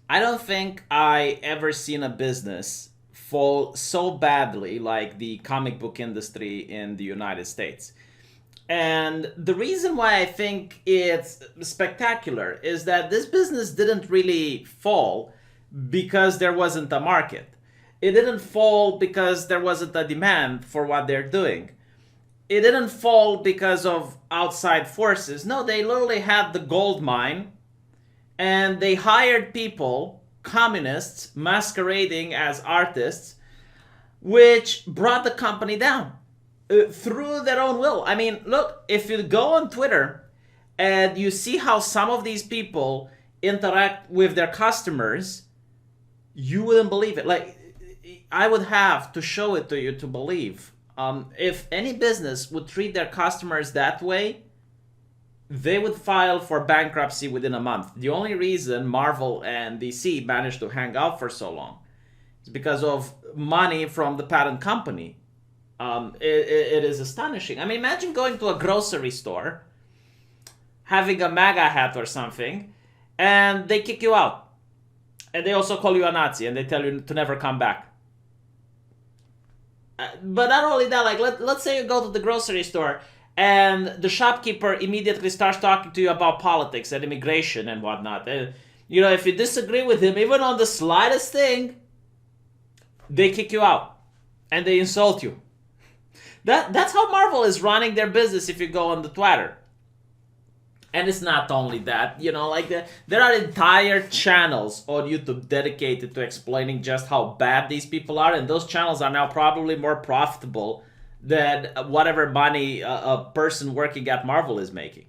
I don't think I ever seen a business fall so badly like the comic book industry in the United States. And the reason why I think it's spectacular is that this business didn't really fall because there wasn't a market. It didn't fall because there wasn't a demand for what they're doing. It didn't fall because of outside forces. No, they literally had the gold mine and they hired people, communists, masquerading as artists, which brought the company down through their own will. I mean, look, if you go on Twitter and you see how some of these people interact with their customers, you wouldn't believe it. Like, I would have to show it to you to believe. If any business would treat their customers that way, they would file for bankruptcy within a month. The only reason Marvel and DC managed to hang out for so long is because of money from the parent company. It is astonishing. I mean, imagine going to a grocery store, having a MAGA hat or something, and they kick you out. And they also call you a Nazi and they tell you to never come back. But not only that, like let's say you go to the grocery store and the shopkeeper immediately starts talking to you about politics and immigration and whatnot. And, if you disagree with him, even on the slightest thing, they kick you out and they insult you. That's how Marvel is running their business if you go on the Twitter. And it's not only that, there are entire channels on YouTube dedicated to explaining just how bad these people are, and those channels are now probably more profitable than whatever money a person working at Marvel is making.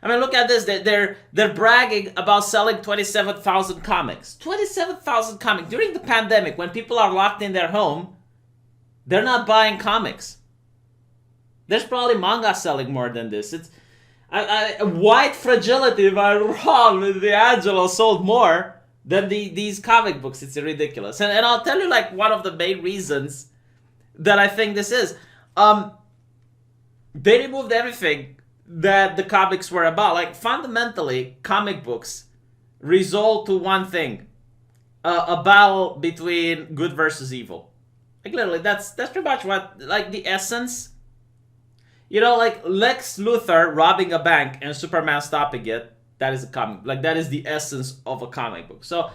I mean, look at this. They're bragging about selling 27,000 comics. 27,000 comics. During the pandemic, when people are locked in their home, they're not buying comics. There's probably manga selling more than this. It's White Fragility by Ron with the Angelo sold more than these comic books. It's ridiculous. And I'll tell you, like, one of the main reasons that I think this is. They removed everything that the comics were about. Like, fundamentally, comic books result to one thing. A battle between good versus evil. Like, literally, that's pretty much what, like, the essence. Like Lex Luthor robbing a bank and Superman stopping it, that is a comic. Like, that is the essence of a comic book. So,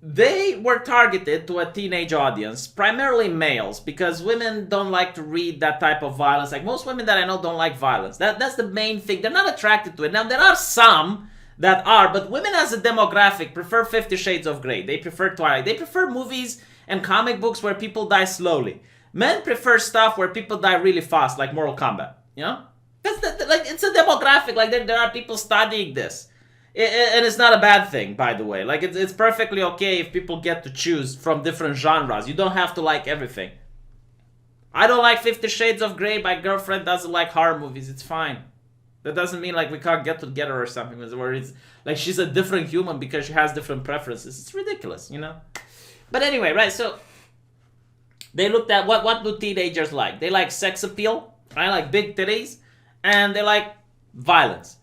they were targeted to a teenage audience, primarily males, because women don't like to read that type of violence. Like, most women that I know don't like violence. That's the main thing. They're not attracted to it. Now, there are some that are, but women as a demographic prefer 50 Shades of Grey. They prefer Twilight. They prefer movies and comic books where people die slowly. Men prefer stuff where people die really fast, like Mortal Kombat. Like, it's a demographic. Like, there are people studying this. And it's not a bad thing, by the way. Like, it's perfectly okay if people get to choose from different genres. You don't have to like everything. I don't like 50 Shades of Grey. My girlfriend doesn't like horror movies. It's fine. That doesn't mean, like, we can't get together or something. Where it's like she's a different human because she has different preferences. It's ridiculous, But anyway, right, so they looked at what do teenagers like? They like sex appeal, right? Like big titties, and they like violence.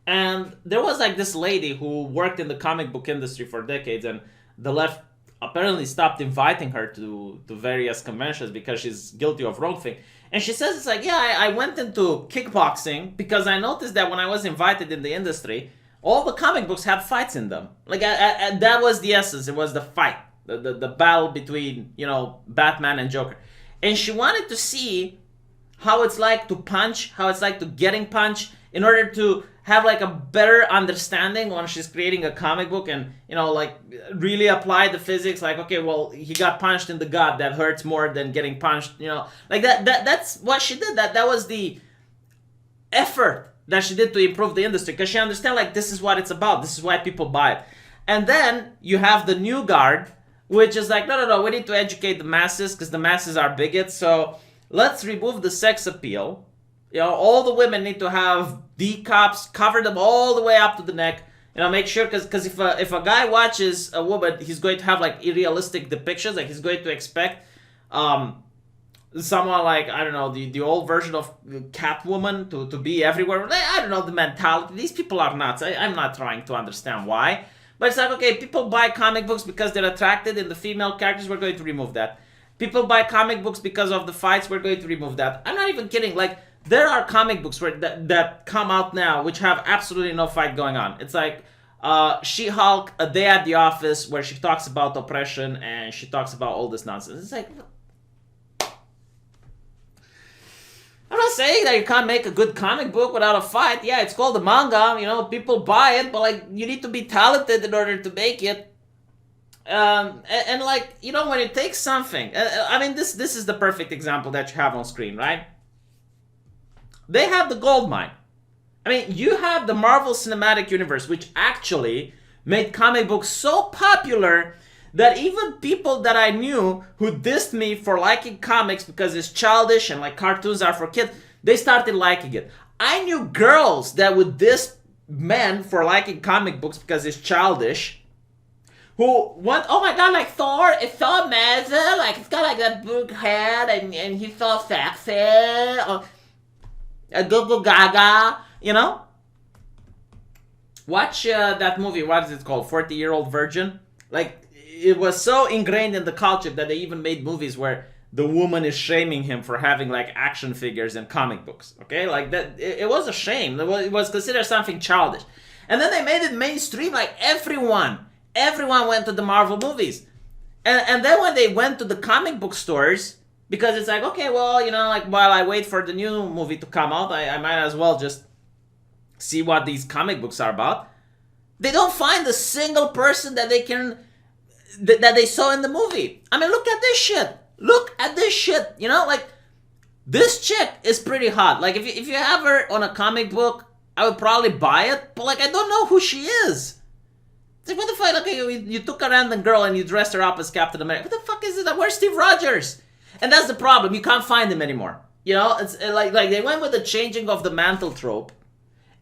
And there was like this lady who worked in the comic book industry for decades, and the left apparently stopped inviting her to various conventions because she's guilty of wrongthing. And she says it's like, yeah, I went into kickboxing because I noticed that when I was invited in the industry, all the comic books had fights in them. Like, that was the essence. It was the fight. The battle between, Batman and Joker. And she wanted to see how it's like to punch, how it's like to getting punched, in order to have like a better understanding when she's creating a comic book and, like really apply the physics. Like, okay, well, he got punched in the gut. That hurts more than getting punched, like that's what she did. That was the effort that she did to improve the industry, because she understands, like, this is what it's about. This is why people buy it. And then you have the new guard, which is like, no, we need to educate the masses because the masses are bigots. So let's remove the sex appeal. All the women need to have D cups, cover them all the way up to the neck. Make sure, because if a guy watches a woman, he's going to have like irrealistic depictions. Like, he's going to expect someone like, I don't know, the old version of Catwoman to be everywhere. I don't know the mentality. These people are nuts. I'm not trying to understand why. But it's like, okay, people buy comic books because they're attracted in the female characters, we're going to remove that. People buy comic books because of the fights, we're going to remove that. I'm not even kidding. Like, there are comic books that come out now which have absolutely no fight going on. It's like She-Hulk, A Day at the Office, where she talks about oppression and she talks about all this nonsense. It's like, I'm not saying that you can't make a good comic book without a fight. Yeah, it's called a manga. You know, people buy it, but like, you need to be talented in order to make it. And like, you know, when it takes something, I mean, this is the perfect example that you have on screen, right? They have the gold mine. I mean, you have the Marvel Cinematic Universe, which actually made comic books so popular that even people that I knew who dissed me for liking comics because it's childish and like cartoons are for kids, they started liking it. I knew girls that would diss men for liking comic books because it's childish, who went, oh my god, like Thor, it's so amazing, like it's got like that big head and he's so sexy, or Google Gaga, you know? Watch that movie, what is it called, 40-Year-Old Virgin? Like, it was so ingrained in the culture that they even made movies where the woman is shaming him for having like action figures and comic books, okay? Like that, it was a shame. It was considered something childish. And then they made it mainstream, like everyone went to the Marvel movies. And then when they went to the comic book stores, because it's like, okay, well, you know, like while I wait for the new movie to come out, I might as well just see what these comic books are about. They don't find a single person that they can, that they saw in the movie. I mean, look at this shit. Look at this shit. You know, like, this chick is pretty hot. Like, if you have her on a comic book, I would probably buy it. But, like, I don't know who she is. It's like, what the fuck? Okay, you took a random girl and you dressed her up as Captain America. What the fuck is it? Where's Steve Rogers? And that's the problem. You can't find him anymore. You know, it's like they went with the changing of the mantle trope.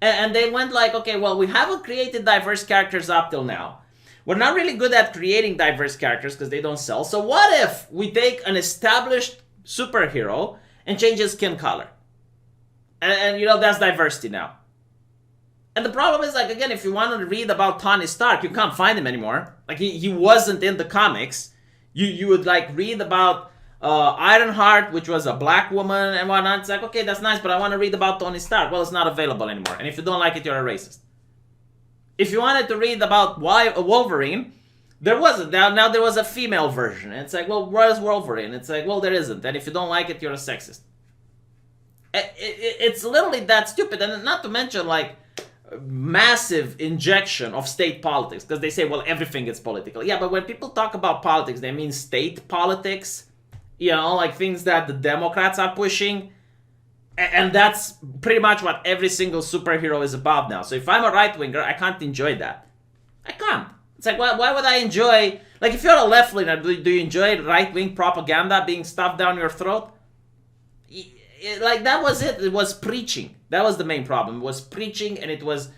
And they went like, okay, well, we haven't created diverse characters up till now. We're not really good at creating diverse characters because they don't sell. So what if we take an established superhero and change his skin color? And you know, that's diversity now. And the problem is, like, again, if you want to read about Tony Stark, you can't find him anymore. Like, he wasn't in the comics. You would, like, read about Ironheart, which was a black woman and whatnot. It's like, okay, that's nice, but I want to read about Tony Stark. Well, it's not available anymore. And if you don't like it, you're a racist. If you wanted to read about Wolverine, there wasn't. Now there was a female version. And it's like, well, where's Wolverine? It's like, well, there isn't. And if you don't like it, you're a sexist. It's literally that stupid. And not to mention, like, massive injection of state politics. Because they say, well, everything is political. Yeah, but when people talk about politics, they mean state politics. You know, like things that the Democrats are pushing. And that's pretty much what every single superhero is about now. So if I'm a right-winger, I can't enjoy that. I can't. It's like, why would I enjoy... Like, if you're a left-winger, do you enjoy right-wing propaganda being stuffed down your throat? Like, that was it. It was preaching. That was the main problem. It was preaching, and it was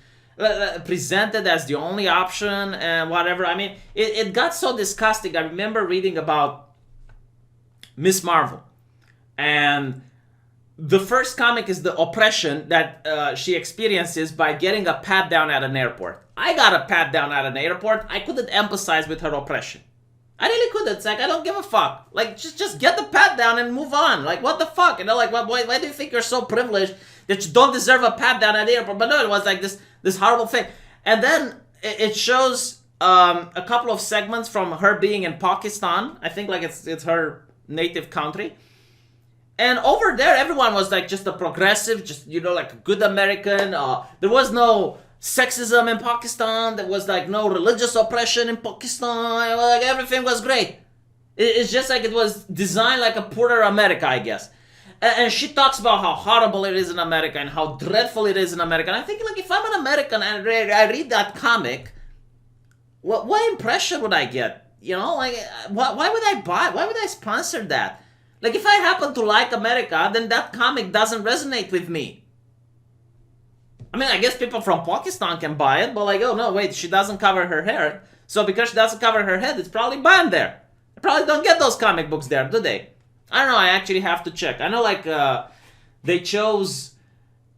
presented as the only option and whatever. I mean, it got so disgusting. I remember reading about Miss Marvel. And the first comic is the oppression that she experiences by getting a pat down at an airport. I got a pat down at an airport. I couldn't empathize with her oppression. I really couldn't. It's like, I don't give a fuck. Like, just get the pat down and move on. Like, what the fuck? You know, like, why do you think you're so privileged that you don't deserve a pat down at the airport? But no, it was like this horrible thing. And then it shows a couple of segments from her being in Pakistan. I think like it's her native country. And over there, everyone was like just a progressive, just, you know, like a good American. There was no sexism in Pakistan. There was like no religious oppression in Pakistan. Like everything was great. It's just like it was designed like a poorer America, I guess. And she talks about how horrible it is in America and how dreadful it is in America. And I think, like, if I'm an American and I read that comic, what impression would I get? You know, like, why would I buy? Why would I sponsor that? Like, if I happen to like America, then that comic doesn't resonate with me. I mean, I guess people from Pakistan can buy it, but like, oh no, wait, she doesn't cover her hair. So because she doesn't cover her head, it's probably banned there. They probably don't get those comic books there, do they? I don't know, I actually have to check. I know, like, they chose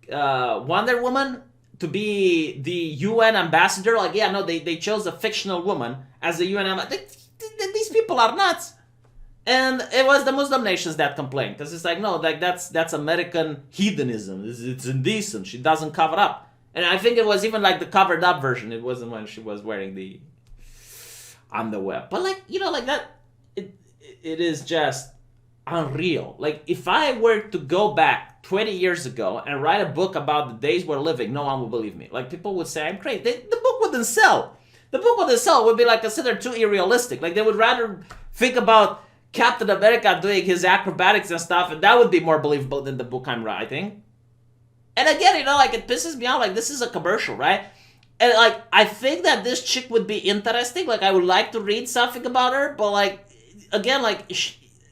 Wonder Woman to be the UN ambassador. Like, yeah, no, they chose a fictional woman as the UN ambassador. These people are nuts. And it was the Muslim nations that complained, because it's like, no, like that's American hedonism. It's indecent. She doesn't cover up. And I think it was even like the covered up version. It wasn't when she was wearing the underwear. But like, you know, like that, it is just unreal. Like, if I were to go back 20 years ago and write a book about the days we're living, no one would believe me. Like, people would say I'm crazy. The book wouldn't sell. The book wouldn't sell. It would be like considered too unrealistic. Like, they would rather think about Captain America doing his acrobatics and stuff, and that would be more believable than the book I'm writing. And again, you know, like, it pisses me off. Like, this is a commercial, right? And like, I think that this chick would be interesting. Like, I would like to read something about her, but like, again, like,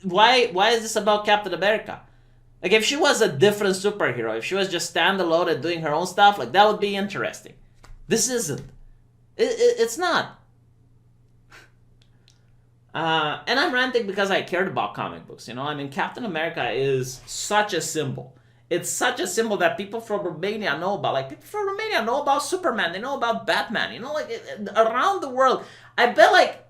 why is this about Captain America? Like, if she was a different superhero, if she was just standalone and doing her own stuff, like, that would be interesting. This isn't. It's not. And I'm ranting because I cared about comic books, you know? I mean, Captain America is such a symbol. It's such a symbol that people from Romania know about. Like, people from Romania know about Superman. They know about Batman. You know, like, around the world. I bet, like,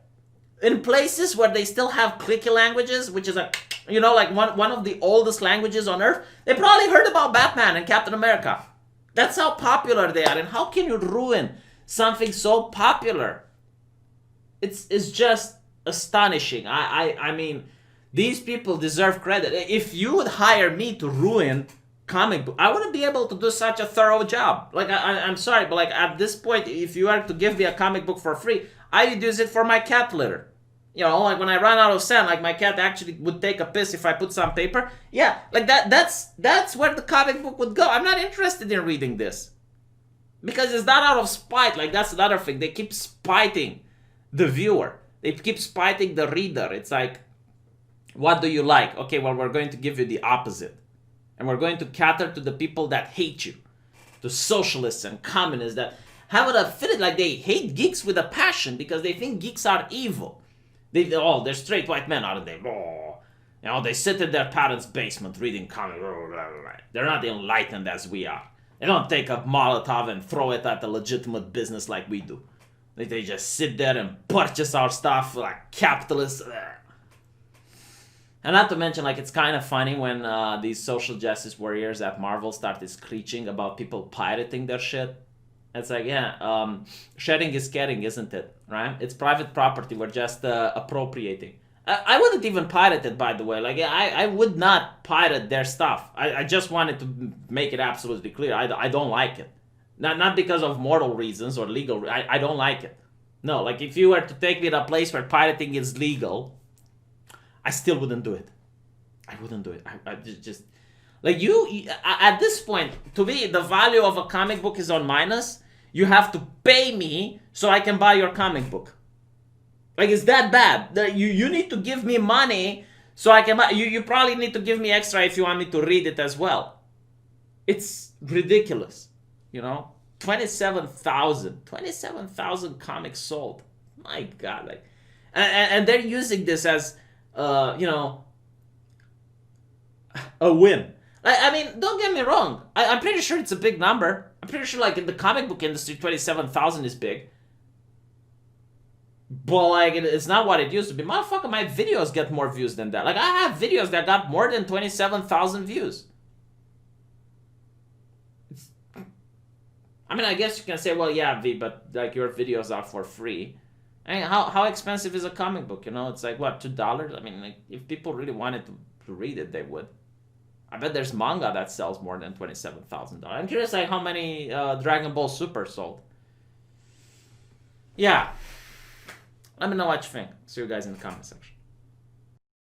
in places where they still have clicky languages, which is, like, you know, like one of the oldest languages on Earth, they probably heard about Batman and Captain America. That's how popular they are. And how can you ruin something so popular? It's just astonishing. I mean, these people deserve credit. If you would hire me to ruin comic book, I wouldn't be able to do such a thorough job. Like, I'm sorry, but like, at this point, if you are to give me a comic book for free, I would use it for my cat litter. You know, like, when I run out of sand, like, my cat actually would take a piss if I put some paper. Yeah, like, that's where the comic book would go. I'm not interested in reading this, because it's not out of spite. Like, that's another thing. They keep spiting the viewer. They keep spiting the reader. It's like, what do you like? Okay, well, we're going to give you the opposite. And we're going to cater to the people that hate you. To socialists and communists that have an affinity. Like, they hate geeks with a passion because they think geeks are evil. They're straight white men, aren't they? Oh, you know, they sit in their parents' basement reading comics. They're not enlightened as we are. They don't take a Molotov and throw it at a legitimate business like we do. They just sit there and purchase our stuff like capitalists. And not to mention, like, it's kind of funny when these social justice warriors at Marvel started screeching about people pirating their shit. It's like, yeah, sharing is caring, isn't it? Right? It's private property. We're just appropriating. I wouldn't even pirate it, by the way. Like, I would not pirate their stuff. I just wanted to make it absolutely clear. I don't like it. Not because of moral reasons or legal. I don't like it. No, like, if you were to take me to a place where pirating is legal, I still wouldn't do it. I wouldn't do it. I just like, you at this point, to me, the value of a comic book is on minus. You have to pay me so I can buy your comic book. Like, it's that bad. You need to give me money so I can buy. You probably need to give me extra if you want me to read it as well. It's ridiculous, you know. 27,000 comics sold. My God, like, and they're using this as you know, a win. I mean, don't get me wrong. I'm pretty sure it's a big number. I'm pretty sure, like, in the comic book industry, 27,000 is big. But, like, it's not what it used to be. Motherfucker, my videos get more views than that. Like, I have videos that got more than 27,000 views. I mean, I guess you can say, well, yeah, V, but, like, your videos are for free. I mean, how expensive is a comic book, you know? It's like, what, $2? I mean, like, if people really wanted to read it, they would. I bet there's manga that sells more than $27,000. I'm curious, like, how many Dragon Ball Super sold. Yeah. Let me know what you think. See you guys in the comment section.